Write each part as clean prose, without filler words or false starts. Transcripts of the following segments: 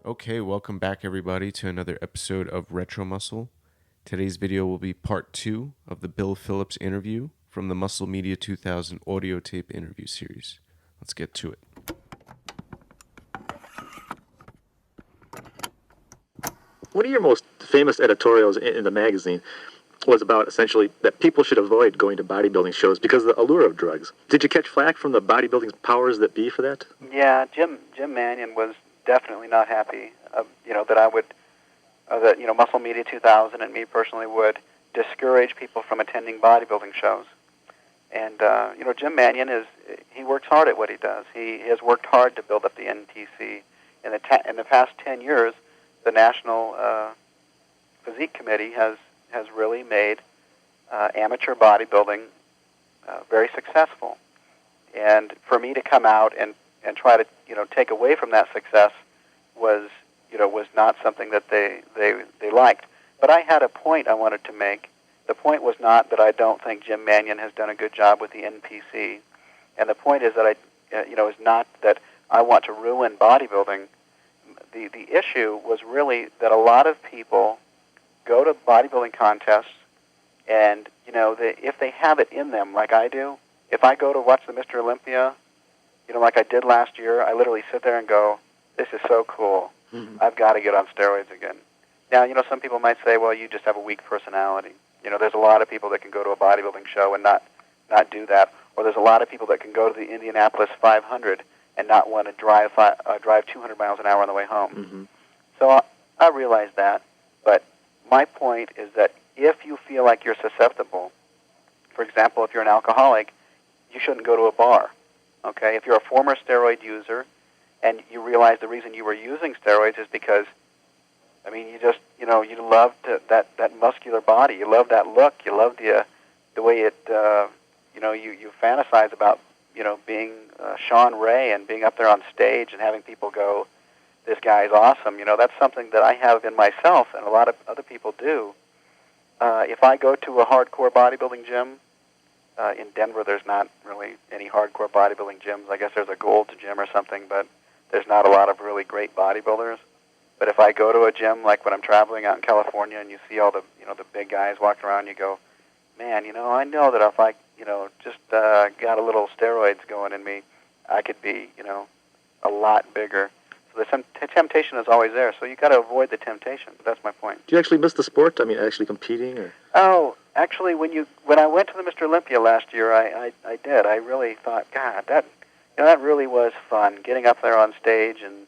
Okay, welcome back everybody to another episode of Retro Muscle. Today's video will be part 2 of the Bill Phillips interview from the Muscle Media 2000 Audiotape interview series. Let's get to it. One of your most famous editorials in the magazine was about essentially that people should avoid going to bodybuilding shows because of the allure of drugs. Did you catch flack from the bodybuilding powers that be for that? Yeah, Jim Mannion was definitely not happy. That I would, Muscle Media 2000 and me personally would discourage people from attending bodybuilding shows. And Jim Mannion he works hard at what he does. He has worked hard to build up the NPC. In the past 10 years, the National Physique Committee has really made amateur bodybuilding very successful. And for me to come out and try to take away from that success was not something that they liked. But I had a point I wanted to make. The point was not that I don't think Jim Mannion has done a good job with the NPC, and the point is that is not that I want to ruin bodybuilding. The issue was really that a lot of people go to bodybuilding contests, and if they have it in them, like I do, if I go to watch the Mr. Olympia, like I did last year, I literally sit there and go, "This is so cool. I've got to get on steroids again." Now, some people might say, "Well, you just have a weak personality." There's a lot of people that can go to a bodybuilding show and not do that, or there's a lot of people that can go to the Indianapolis 500 and not want to drive 200 miles an hour on the way home. Mm-hmm. So I realize that, but my point is that if you feel like you're susceptible, for example, if you're an alcoholic, you shouldn't go to a bar. Okay, if you're a former steroid user and you realize the reason you were using steroids is because, you just, you loved that muscular body. You love that look. You love the way it, you fantasize about, being Sean Ray and being up there on stage and having people go, "This guy's awesome." That's something that I have in myself and a lot of other people do. If I go to a hardcore bodybuilding gym, in Denver, there's not really any hardcore bodybuilding gyms. I guess there's a Gold's Gym or something, but there's not a lot of really great bodybuilders. But if I go to a gym, like when I'm traveling out in California and you see all the, the big guys walking around, you go, "Man, I know that if I, just got a little steroids going in me, I could be, a lot bigger." So the temptation is always there. So you got to avoid the temptation. That's my point. Do you actually miss the sport? Actually competing? Or? Oh, actually, when I went to the Mr. Olympia last year, I did. I really thought, God, that really was fun. Getting up there on stage and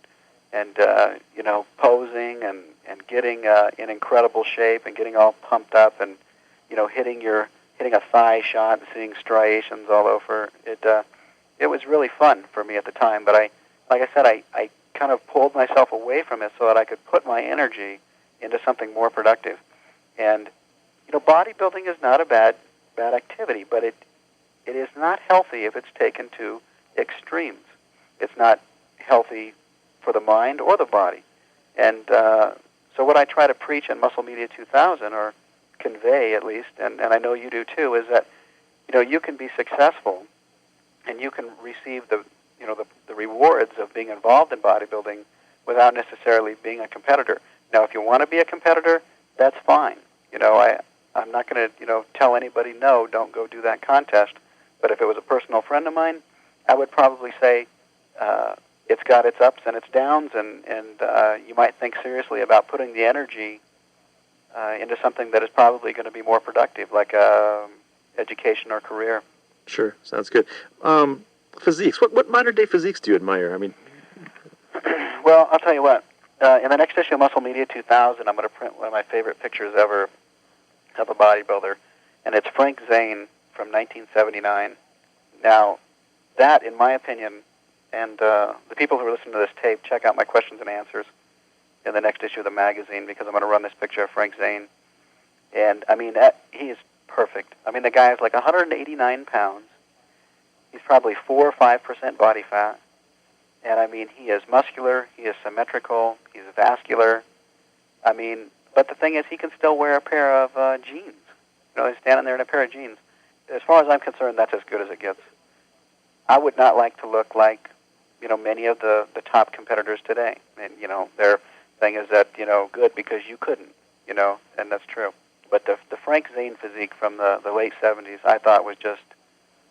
posing and getting in incredible shape and getting all pumped up and hitting a thigh shot and seeing striations all over it. It was really fun for me at the time. But like I said, I kind of pulled myself away from it so that I could put my energy into something more productive. And bodybuilding is not a bad activity, but it is not healthy if it's taken to extremes. It's not healthy for the mind or the body. And so what I try to preach in Muscle Media 2000, or convey at least, and I know you do too, is that you can be successful and you can receive the rewards of being involved in bodybuilding without necessarily being a competitor. Now, if you want to be a competitor, that's fine. I'm not going to tell anybody, no, don't go do that contest. But if it was a personal friend of mine, I would probably say it's got its ups and its downs, and you might think seriously about putting the energy into something that is probably going to be more productive, like education or career. Sure, sounds good. Physiques. What modern-day physiques do you admire? Well, I'll tell you what. In the next issue of Muscle Media 2000, I'm going to print one of my favorite pictures ever of a bodybuilder, and it's Frank Zane from 1979. Now, that, in my opinion, and the people who are listening to this tape, check out my questions and answers in the next issue of the magazine, because I'm going to run this picture of Frank Zane. And, he is perfect. The guy is like 189 pounds. He's probably 4 or 5% body fat. And, he is muscular, he is symmetrical, he's vascular. But the thing is, he can still wear a pair of jeans. He's standing there in a pair of jeans. As far as I'm concerned, that's as good as it gets. I would not like to look like, many of the top competitors today. And, they're thing is that, good because you couldn't, and that's true. But the Frank Zane physique from the late 70s I thought was just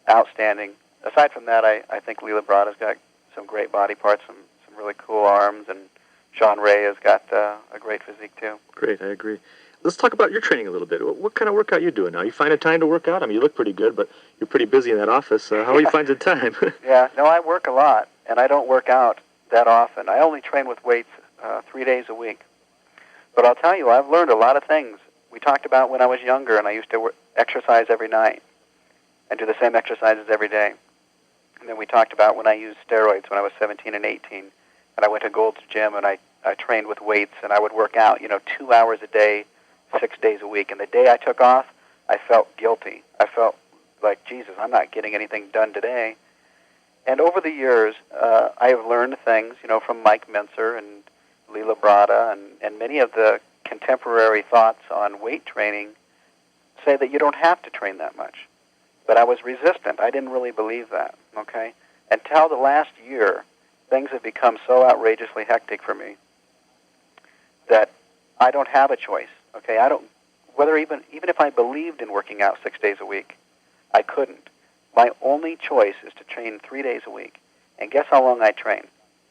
outstanding. Aside from that, I think Lila Brada's got some great body parts, some really cool arms, and Sean Ray has got a great physique too. Great, I agree. Let's talk about your training a little bit. What kind of workout you doing now? You finding time to work out? I mean, you look pretty good, but you're pretty busy in that office. How are you finding time? Yeah, no, I work a lot, and I don't work out that often. I only train with weights 3 days a week. But I'll tell you, I've learned a lot of things. We talked about when I was younger, and I used to exercise every night and do the same exercises every day. And then we talked about when I used steroids when I was 17 and 18, and I went to Gold's Gym, and I trained with weights, and I would work out, 2 hours a day, 6 days a week. And the day I took off, I felt guilty. I felt like, Jesus, I'm not getting anything done today. And over the years, I have learned things, from Mike Mentzer and Lila Brada and many of the contemporary thoughts on weight training say that you don't have to train that much. But I was resistant. I didn't really believe that, okay? Until the last year, things have become so outrageously hectic for me that I don't have a choice, okay? Even if I believed in working out 6 days a week, I couldn't. My only choice is to train 3 days a week. And guess how long I train?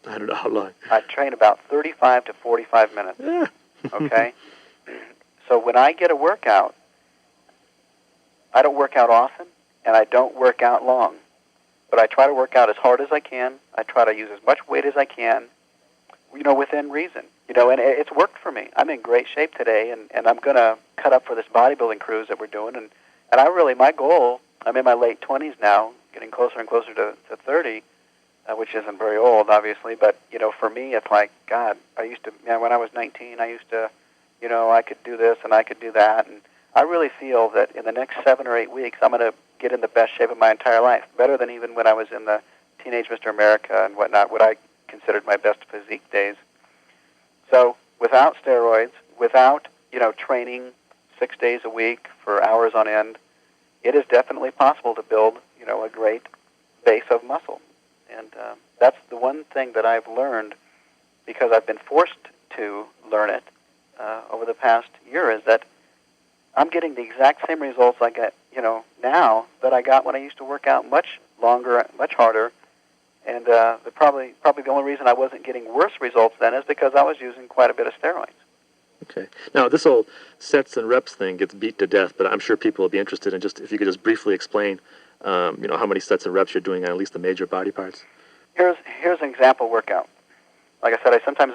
I don't know how long. I train about 35 to 45 minutes, okay? So when I get a workout, I don't work out often, and I don't work out long. But I try to work out as hard as I can. I try to use as much weight as I can, within reason. And it's worked for me. I'm in great shape today, and I'm going to cut up for this bodybuilding cruise that we're doing. And my goal, I'm in my late 20s now, getting closer and closer to 30, which isn't very old, obviously. But, for me, it's like, God, when I was 19, I used to, I could do this and I could do that. And I really feel that in the next 7 or 8 weeks, I'm going to get in the best shape of my entire life, better than even when I was in the Teenage Mr. America and whatnot, what I considered my best physique days. So without steroids, without, training 6 days a week for hours on end, it is definitely possible to build, a great base of muscle. And that's the one thing that I've learned because I've been forced to learn it over the past year is that I'm getting the exact same results I get, now that I got when I used to work out much longer, much harder. And probably the only reason I wasn't getting worse results then is because I was using quite a bit of steroids. Okay. Now, this whole sets and reps thing gets beat to death, but I'm sure people will be interested in if you could just briefly explain, how many sets and reps you're doing on at least the major body parts. Here's an example workout. Like I said, I sometimes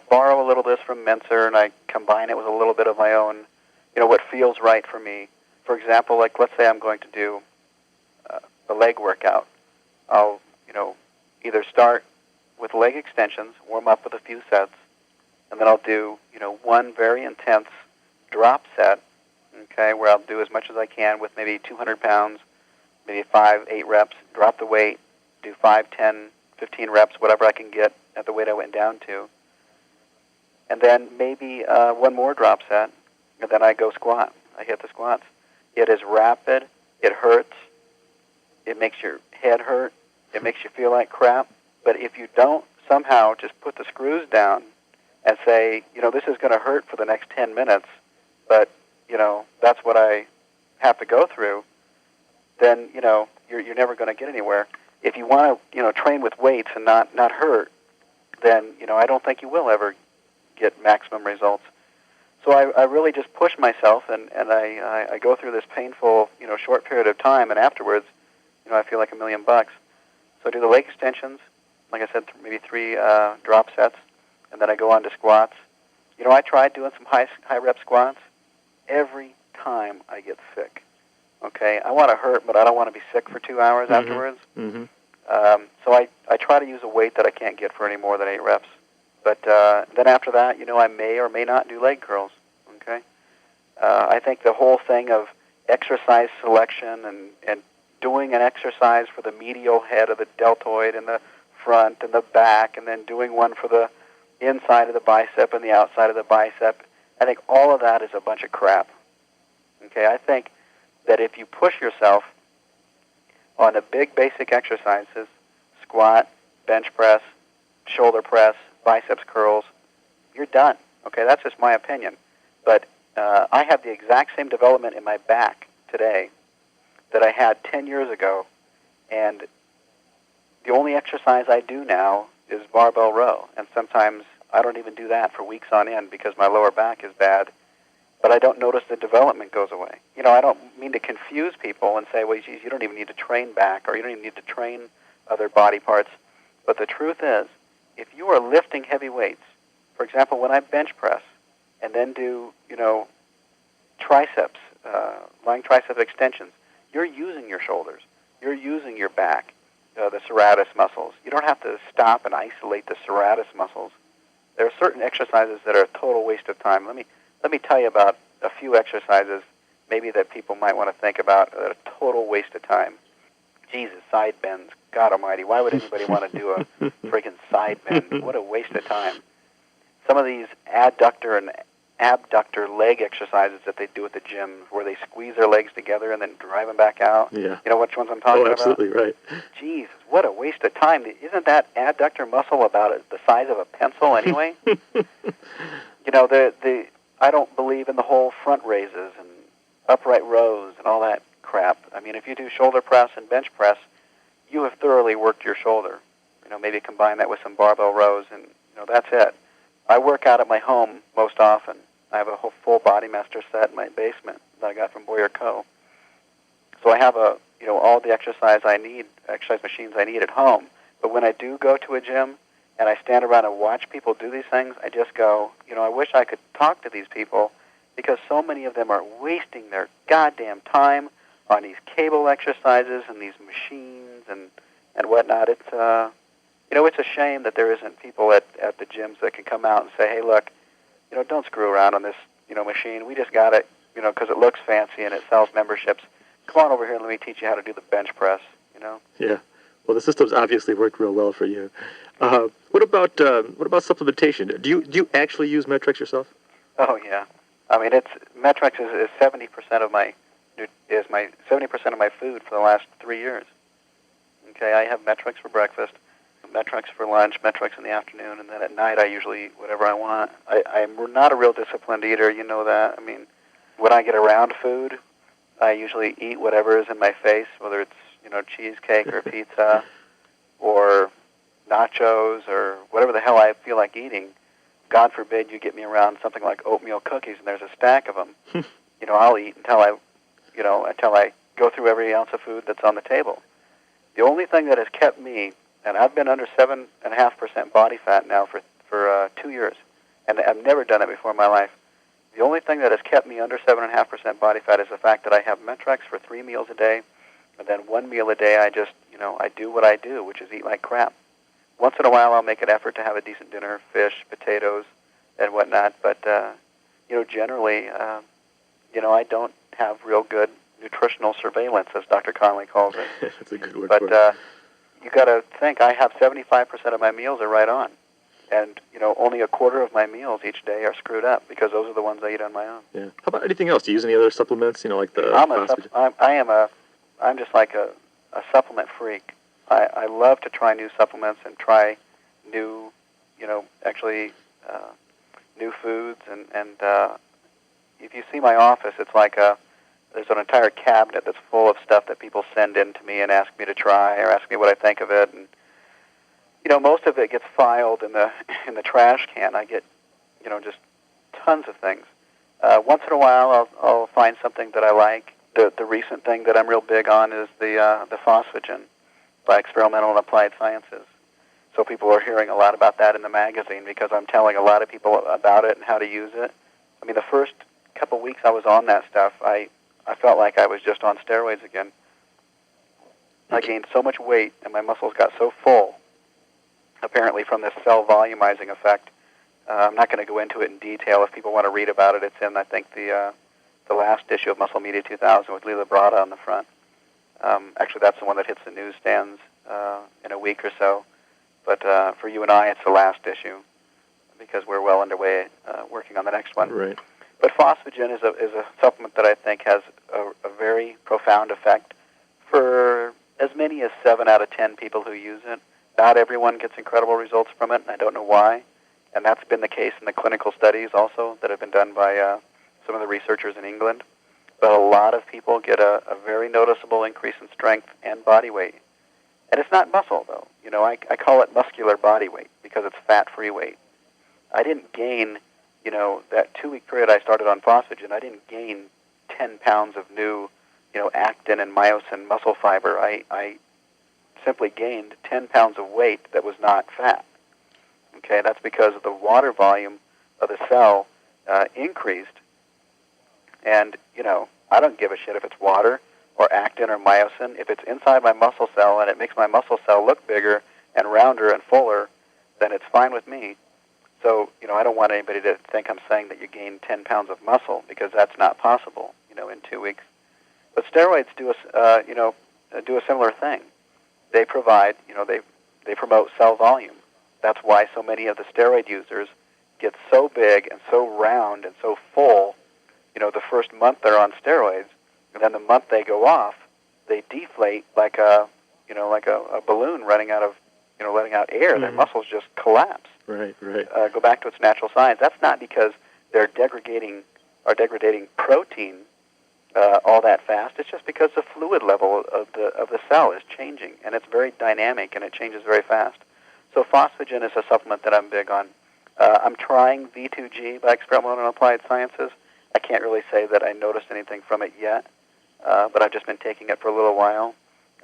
borrow a little of this from Mentzer, and I combine it with a little bit of my own, what feels right for me. For example, like let's say I'm going to do a leg workout. I'll, either start with leg extensions, warm up with a few sets, and then I'll do, one very intense drop set, okay, where I'll do as much as I can with maybe 200 pounds, maybe 5, 8 reps, drop the weight, do 5, 10, 15 reps, whatever I can get at the weight I went down to. And then maybe one more drop set, and then I go squat. I hit the squats. It is rapid. It hurts. It makes your head hurt. It makes you feel like crap. But if you don't somehow just put the screws down and say, this is going to hurt for the next 10 minutes, but, that's what I have to go through, then, you're never going to get anywhere. If you want to, train with weights and not hurt, then, I don't think you will ever get maximum results. So I really just push myself, and I go through this painful, short period of time, and afterwards, I feel like $1 million. So I do the leg extensions, like I said, maybe 3 drop sets, and then I go on to squats. I tried doing some high rep squats. Every time I get sick. Okay, I want to hurt, but I don't want to be sick for 2 hours afterwards. Mm-hmm. So I try to use a weight that I can't get for any more than 8 reps. But then after that, I may or may not do leg curls. Okay, I think the whole thing of exercise selection and doing an exercise for the medial head of the deltoid and the front and the back, and then doing one for the inside of the bicep and the outside of the bicep, I think all of that is a bunch of crap. Okay, I think that if you push yourself on the big basic exercises, squat, bench press, shoulder press, biceps curls, you're done. Okay, that's just my opinion. But I have the exact same development in my back today that I had 10 years ago, and the only exercise I do now is barbell row, and sometimes I don't even do that for weeks on end because my lower back is bad, but I don't notice the development goes away. You know, I don't mean to confuse people and say, well, geez, you don't even need to train back, or you don't even need to train other body parts, but the truth is, if you are lifting heavy weights, for example, when I bench press and then do, triceps, lying tricep extensions, you're using your shoulders, you're using your back, the serratus muscles. You don't have to stop and isolate the serratus muscles. There are certain exercises that are a total waste of time. Let me tell you about a few exercises maybe that people might want to think about that are a total waste of time. Jesus, side bends. God almighty, why would anybody want to do a freaking side bend? What a waste of time. Some of these adductor and abductor leg exercises that they do at the gym where they squeeze their legs together and then drive them back out. Yeah. You know which ones I'm talking about? Oh, absolutely, right. Jesus, what a waste of time. Isn't that adductor muscle about the size of a pencil anyway? I don't believe in the whole front raises and upright rows and all that crap. I mean, if you do shoulder press and bench press, you have thoroughly worked your shoulder. Maybe combine that with some barbell rows, and that's it. I work out at my home most often. I have a whole full body master set in my basement that I got from Boyer Co. So I have all the exercise machines I need at home. But when I do go to a gym and I stand around and watch people do these things, I just go, I wish I could talk to these people because so many of them are wasting their goddamn time on these cable exercises and these machines and whatnot. It's it's a shame that there isn't people at the gyms that can come out and say, hey, look, don't screw around on this, machine. We just got it, because it looks fancy and it sells memberships. Come on over here and let me teach you how to do the bench press, Yeah. Well, the system's obviously worked real well for you. What about supplementation? Do you actually use Metrex yourself? Oh yeah. I mean, Metrex is 70% of my 70% of my food for the last 3 years. Okay, I have Metrex for breakfast, Metrex for lunch, Metrex in the afternoon, and then at night I usually eat whatever I want. I'm not a real disciplined eater, you know that. I mean, when I get around food, I usually eat whatever is in my face, whether it's, cheesecake or pizza or nachos or whatever the hell I feel like eating. God forbid you get me around something like oatmeal cookies and there's a stack of them. I'll eat until I go through every ounce of food that's on the table. The only thing that has kept me, and I've been under 7.5% body fat now for 2 years, and I've never done it before in my life. The only thing that has kept me under 7.5% body fat is the fact that I have Metrex for 3 meals a day, and then 1 meal a day I just, I do what I do, which is eat like crap. Once in a while I'll make an effort to have a decent dinner, fish, potatoes, and whatnot, but, generally, I don't have real good nutritional surveillance, as Dr. Conley calls it. That's a good word for it. But you got to think, I have 75% of my meals are right on. And, only a quarter of my meals each day are screwed up because those are the ones I eat on my own. Yeah. How about anything else? Do you use any other supplements, like the I'm just like a supplement freak. I love to try new supplements and try new, new foods. And if you see my office, it's like there's an entire cabinet that's full of stuff that people send in to me and ask me to try or ask me what I think of it. And most of it gets filed in the trash can. I get, just tons of things. Once in a while, I'll find something that I like. The recent thing that I'm real big on is the phosphagen by Experimental and Applied Sciences. So people are hearing a lot about that in the magazine because I'm telling a lot of people about it and how to use it. I mean, the first couple weeks I was on that stuff, I felt like I was just on steroids again. I gained so much weight and my muscles got so full, apparently from this cell volumizing effect. I'm not going to go into it in detail. If people want to read about it, it's in, I think, the last issue of Muscle Media 2000 with Lila Brada on the front. Actually, that's the one that hits the newsstands in a week or so. But for you and I, it's the last issue because we're well underway working on the next one. Right. But phosphagen is a supplement that I think has a very profound effect for as many as 7 out of 10 people who use it. Not everyone gets incredible results from it, and I don't know why. And that's been the case in the clinical studies also that have been done by some of the researchers in England. But a lot of people get a very noticeable increase in strength and body weight. And it's not muscle, though. I call it muscular body weight because it's fat-free weight. I didn't gain, that 2-week period I started on phosphagen, I didn't gain 10 pounds of new, actin and myosin muscle fiber. I simply gained 10 pounds of weight that was not fat. Okay, that's because the water volume of the cell increased. And, I don't give a shit if it's water or actin or myosin. If it's inside my muscle cell and it makes my muscle cell look bigger and rounder and fuller, then it's fine with me. So, I don't want anybody to think I'm saying that you gain 10 pounds of muscle because that's not possible, in 2 weeks. But steroids do a similar thing. They provide, they promote cell volume. That's why so many of the steroid users get so big and so round and so full, the first month they're on steroids, and then the month they go off, they deflate like a balloon letting out air. Mm-hmm. Their muscles just collapse. Right. Go back to its natural size. That's not because they're degrading protein all that fast. It's just because the fluid level of the cell is changing, and it's very dynamic, and it changes very fast. So phosphagen is a supplement that I'm big on. I'm trying V2G by Experimental and Applied Sciences. I can't really say that I noticed anything from it yet, but I've just been taking it for a little while.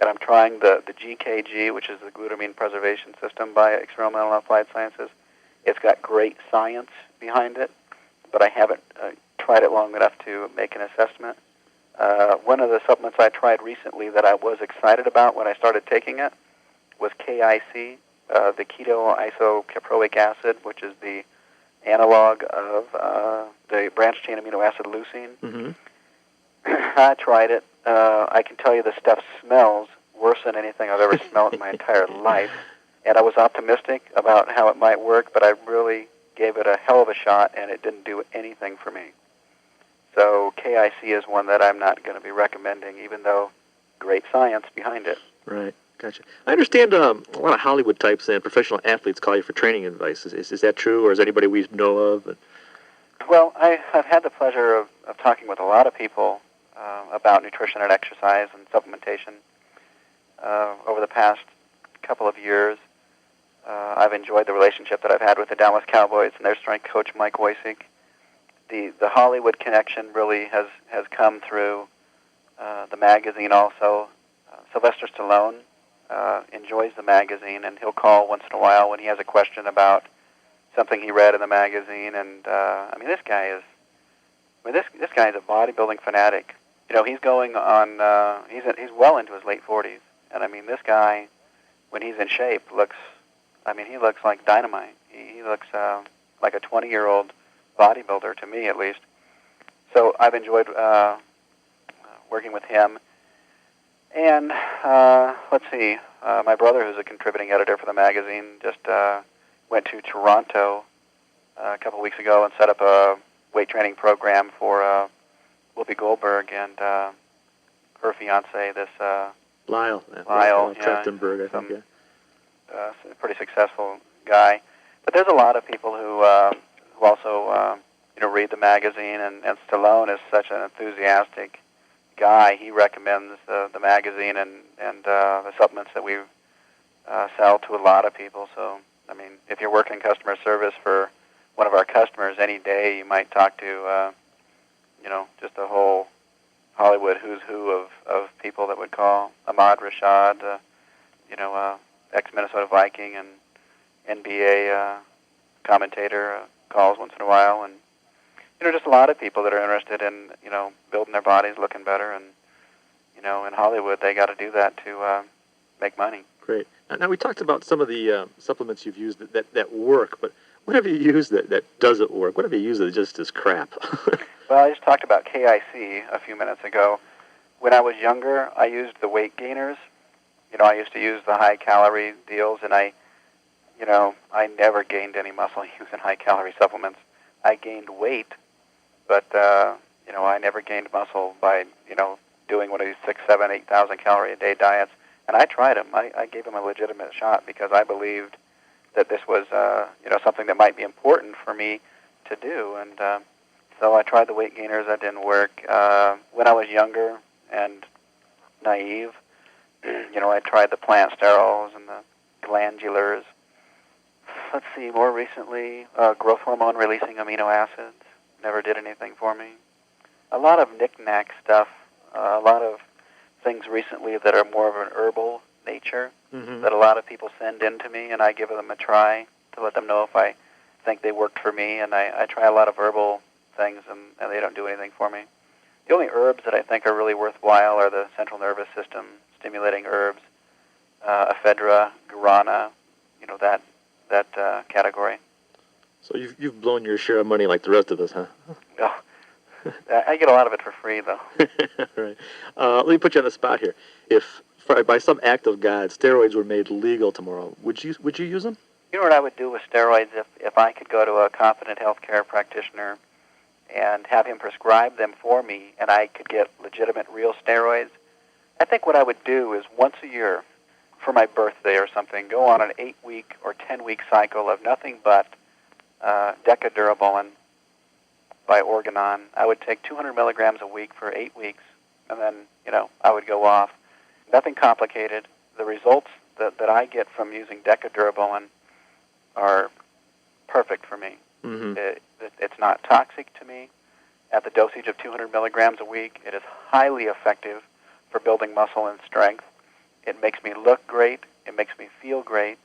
And I'm trying the GKG, which is the Glutamine Preservation System by Experimental and Applied Sciences. It's got great science behind it, but I haven't tried it long enough to make an assessment. One of the supplements I tried recently that I was excited about when I started taking it was KIC, the keto isocaproic acid, which is the analog of the branched-chain amino acid leucine. Mm-hmm. I tried it. I can tell you the stuff smells worse than anything I've ever smelled in my entire life. And I was optimistic about how it might work, but I really gave it a hell of a shot, and it didn't do anything for me. So KIC is one that I'm not going to be recommending, even though great science behind it. Right. Gotcha. I understand a lot of Hollywood types and professional athletes call you for training advice. Is that true, or is anybody we know of? Well, I've had the pleasure of talking with a lot of people about nutrition and exercise and supplementation over the past couple of years. I've enjoyed the relationship that I've had with the Dallas Cowboys and their strength coach, Mike Woycik. The Hollywood connection really has come through the magazine also. Sylvester Stallone enjoys the magazine, and he'll call once in a while when he has a question about something he read in the magazine. And this guy is a bodybuilding fanatic. He's going on. He's well into his late 40s, and this guy, when he's in shape, looks like dynamite. He looks like a 20-year-old bodybuilder to me, at least. So I've enjoyed working with him. And let's see, my brother, who's a contributing editor for the magazine, just went to Toronto a couple weeks ago and set up a weight training program for Whoopi Goldberg and her fiance, this Lyle Trachtenberg, I think. A pretty successful guy. But there's a lot of people who also read the magazine, and Stallone is such an enthusiastic guy. He recommends the magazine and the supplements that we sell to a lot of people. So, if you're working customer service for one of our customers any day, you might talk to, just a whole Hollywood who's who of people that would call. Ahmad Rashad, ex-Minnesota Viking and NBA commentator, calls once in a while, and just a lot of people that are interested in building their bodies, looking better, and in Hollywood they got to do that to make money. Great. Now we talked about some of the supplements you've used that work, but what have you used that doesn't work? What have you used that just is crap? Well, I just talked about KIC a few minutes ago. When I was younger, I used the weight gainers. I used to use the high-calorie deals, and I never gained any muscle using high-calorie supplements. I gained weight, but, I never gained muscle by, doing one of these 6,000, 7,000, 8,000 calorie a day diets. And I tried them. I gave them a legitimate shot because I believed that this was something that might be important for me to do. And so I tried the weight gainers. That didn't work. When I was younger and naive, I tried the plant sterols and the glandulars. Let's see, more recently, growth hormone releasing amino acids. Never did anything for me. A lot of knick-knack stuff, a lot of things recently that are more of an herbal nature that a lot of people send in to me, and I give them a try to let them know if I think they worked for me, and I try a lot of herbal things, and they don't do anything for me. The only herbs that I think are really worthwhile are the central nervous system stimulating herbs, ephedra, guarana, that category. So you've blown your share of money like the rest of us, huh? Oh, I get a lot of it for free, though. Right. Let me put you on the spot here. If by some act of God steroids were made legal tomorrow, would you use them? You know what I would do with steroids if I could go to a competent healthcare practitioner and have him prescribe them for me, and I could get legitimate, real steroids? I think what I would do is once a year, for my birthday or something, go on an 8-week or 10-week cycle of nothing but decadurabolin by Organon. I would take 200 milligrams a week for 8 weeks, and then, I would go off. Nothing complicated. The results that I get from using decadurabolin are perfect for me. Mm-hmm. It's not toxic to me. At the dosage of 200 milligrams a week, it is highly effective for building muscle and strength. It makes me look great. It makes me feel great.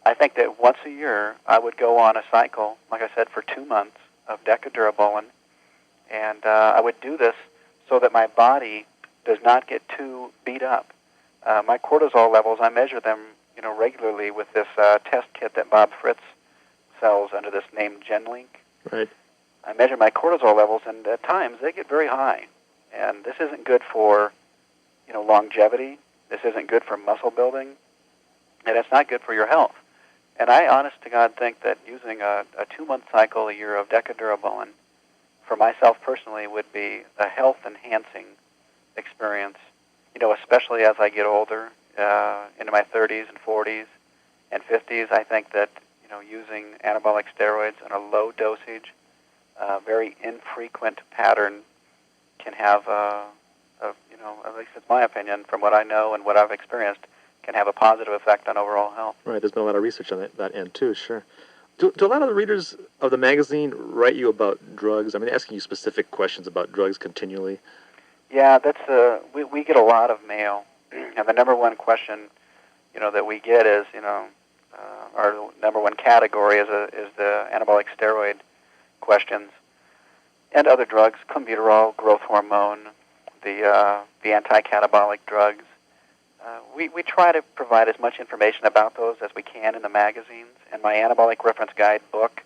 I think that once a year, I would go on a cycle, like I said, for 2 months of decadurabolin, and I would do this so that my body does not get too beat up. My cortisol levels, I measure them, regularly with this test kit that Bob Fritz sells under this name GenLink. Right. I measure my cortisol levels, and at times they get very high. And this isn't good for, longevity. This isn't good for muscle building, and it's not good for your health. And I, honest to God, think that using a 2-month cycle a year of decadurabolin for myself personally would be a health-enhancing experience, especially as I get older, into my 30s and 40s and 50s. I think that, using anabolic steroids in a low dosage, very infrequent pattern can have, at least it's my opinion, from what I know and what I've experienced, can have a positive effect on overall health. Right, there's been a lot of research on that end, too, sure. Do a lot of the readers of the magazine write you about drugs? I mean, asking you specific questions about drugs continually? Yeah, that's we get a lot of mail, and the number one question, that we get is, our number one category is the anabolic steroid questions, and other drugs, clenbuterol, growth hormone, the anti-catabolic drugs. We try to provide as much information about those as we can in the magazines, and my anabolic reference guide book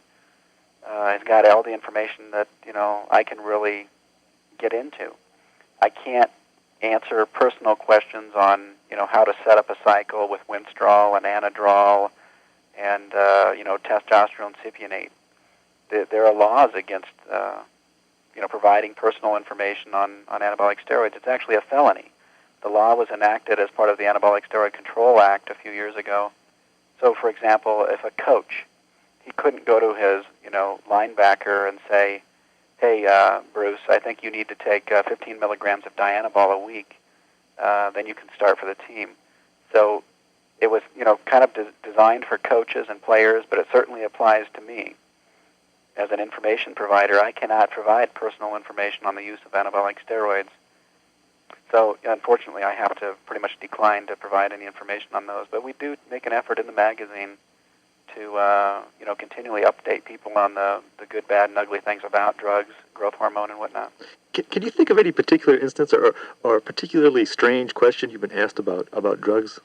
has got all the information that I can really get into. I can't answer personal questions on how to set up a cycle with Winstrol and Anadrol and testosterone cypionate. There are laws against providing personal information on anabolic steroids. It's actually a felony. The law was enacted as part of the Anabolic Steroid Control Act a few years ago. So, for example, if a coach, he couldn't go to his linebacker and say, hey, Bruce, I think you need to take 15 milligrams of Dianabol a week. Then you can start for the team. So it was, kind of designed for coaches and players, but it certainly applies to me. As an information provider, I cannot provide personal information on the use of anabolic steroids. So, unfortunately, I have to pretty much decline to provide any information on those. But we do make an effort in the magazine to, continually update people on the good, bad, and ugly things about drugs, growth hormone, and whatnot. Can you think of any particular instance or a particularly strange question you've been asked about drugs?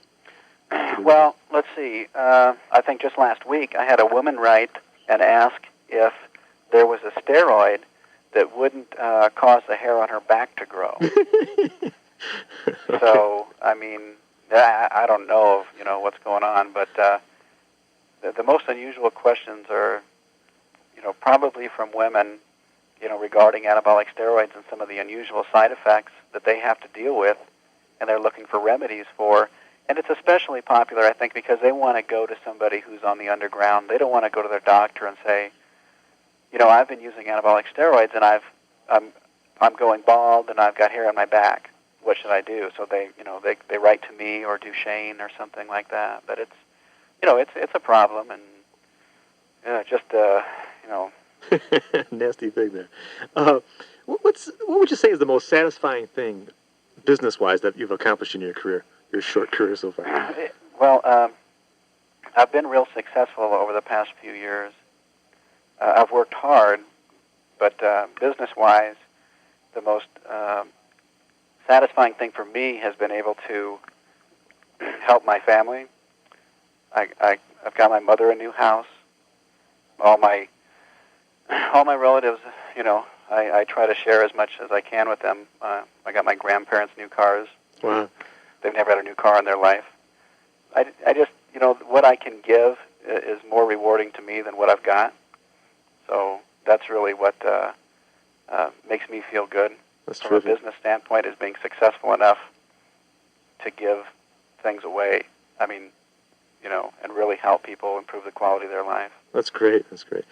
Well, let's see. I think just last week I had a woman write and ask if there was a steroid that wouldn't cause the hair on her back to grow. So, I mean, I don't know if, what's going on, but the most unusual questions are, probably from women, regarding anabolic steroids and some of the unusual side effects that they have to deal with, and they're looking for remedies for. And it's especially popular, I think, because they want to go to somebody who's on the underground. They don't want to go to their doctor and say, I've been using anabolic steroids and I'm going bald and I've got hair on my back. What should I do? So they write to me or Duchenne or something like that. But it's a problem, and nasty thing there. What would you say is the most satisfying thing, business-wise, that you've accomplished in your career, your short career so far? Well, I've been real successful over the past few years. I've worked hard, but business-wise, the most satisfying thing for me has been able to help my family. I've got my mother a new house. All my relatives, I try to share as much as I can with them. I got my grandparents new cars. Wow. They've never had a new car in their life. I just, what I can give is more rewarding to me than what I've got. So that's really what makes me feel good. That's from terrific. a business standpoint, is being successful enough to give things away. I mean, and really help people improve the quality of their life. That's great. That's great.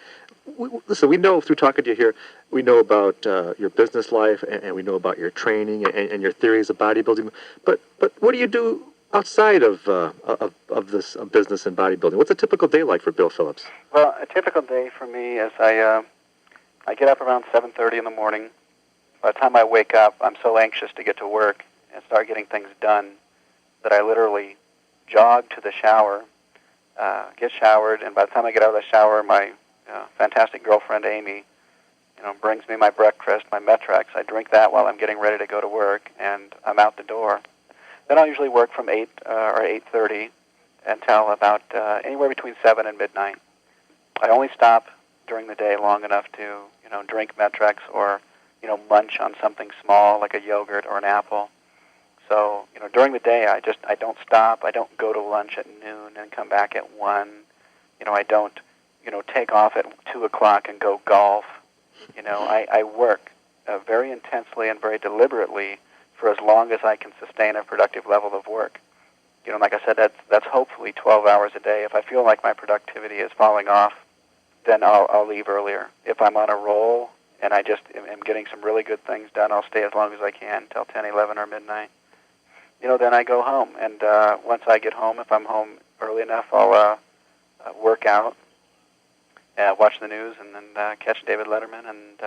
Listen, we know through talking to you here, we know about your business life, and we know about your training and your theories of bodybuilding. But what do you do outside of this business and bodybuilding? What's a typical day like for Bill Phillips? Well, a typical day for me is I get up around 7:30 in the morning. By the time I wake up, I'm so anxious to get to work and start getting things done that I literally jog to the shower, get showered, and by the time I get out of the shower, my fantastic girlfriend Amy, brings me my breakfast, my Metrex. I drink that while I'm getting ready to go to work, and I'm out the door. Then I'll usually work from 8 or 8:30 until about anywhere between 7 and midnight. I only stop during the day long enough to drink Metrex or munch on something small like a yogurt or an apple. So, during the day, I don't stop. I don't go to lunch at noon and come back at 1. I don't, take off at 2 o'clock and go golf. I work very intensely and very deliberately for as long as I can sustain a productive level of work. Like I said, that's hopefully 12 hours a day. If I feel like my productivity is falling off, then I'll leave earlier. If I'm on a roll and I just am getting some really good things done, I'll stay as long as I can, till 10, 11, or midnight. Then I go home, and once I get home, if I'm home early enough, I'll work out, watch the news, and then catch David Letterman, and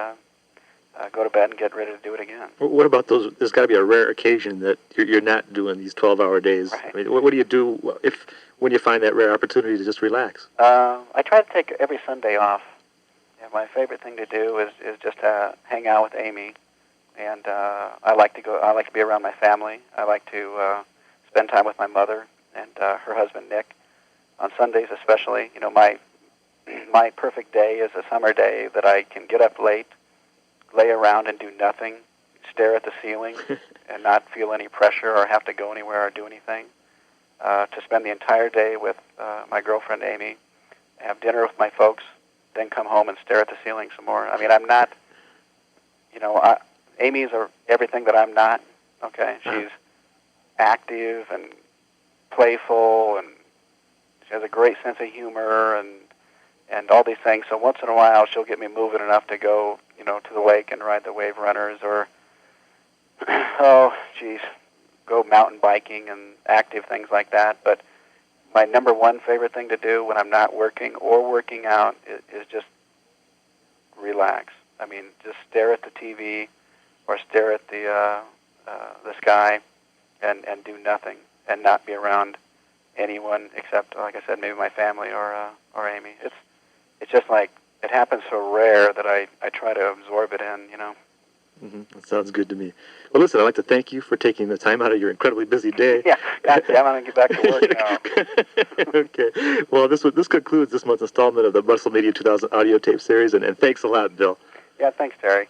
go to bed and get ready to do it again. What about those? There's got to be a rare occasion that you're not doing these 12-hour days. Right. I mean, what do you do when you find that rare opportunity to just relax? I try to take every Sunday off. And my favorite thing to do is just hang out with Amy. And I like to be around my family. I like to spend time with my mother and her husband Nick. On Sundays especially, my perfect day is a summer day that I can get up late, lay around and do nothing, stare at the ceiling, and not feel any pressure or have to go anywhere or do anything. To spend the entire day with my girlfriend Amy, have dinner with my folks, then come home and stare at the ceiling some more. I mean, I'm not, Amy's everything that I'm not, okay? She's active and playful, and she has a great sense of humor and all these things. So once in a while, she'll get me moving enough to go, to the lake and ride the wave runners, or, go mountain biking and active things like that. But my number one favorite thing to do when I'm not working or working out is just relax. I mean, just stare at the TV or stare at the sky and do nothing and not be around anyone except, like I said, maybe my family or Amy. It's just like, it happens so rare that I try to absorb it in, Mm-hmm. That sounds good to me. Well, listen, I'd like to thank you for taking the time out of your incredibly busy day. Yeah, goddamn, I'm going to get back to work now. Okay. Well, this concludes this month's installment of the Muscle Media 2000 audio tape series, and thanks a lot, Bill. Yeah, thanks, Terry.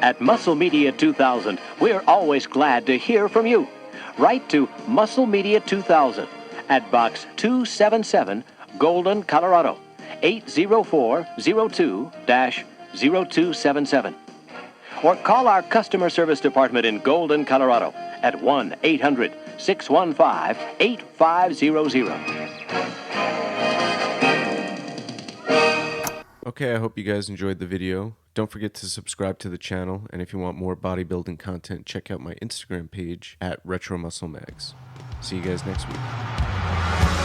At Muscle Media 2000, we're always glad to hear from you. Write to Muscle Media 2000 at Box 277, Golden, Colorado, 80402-0277. Or call our customer service department in Golden, Colorado at 1-800-615-8500. Okay, I hope you guys enjoyed the video. Don't forget to subscribe to the channel, and if you want more bodybuilding content, check out my Instagram page at Retro Muscle Mags. See you guys next week.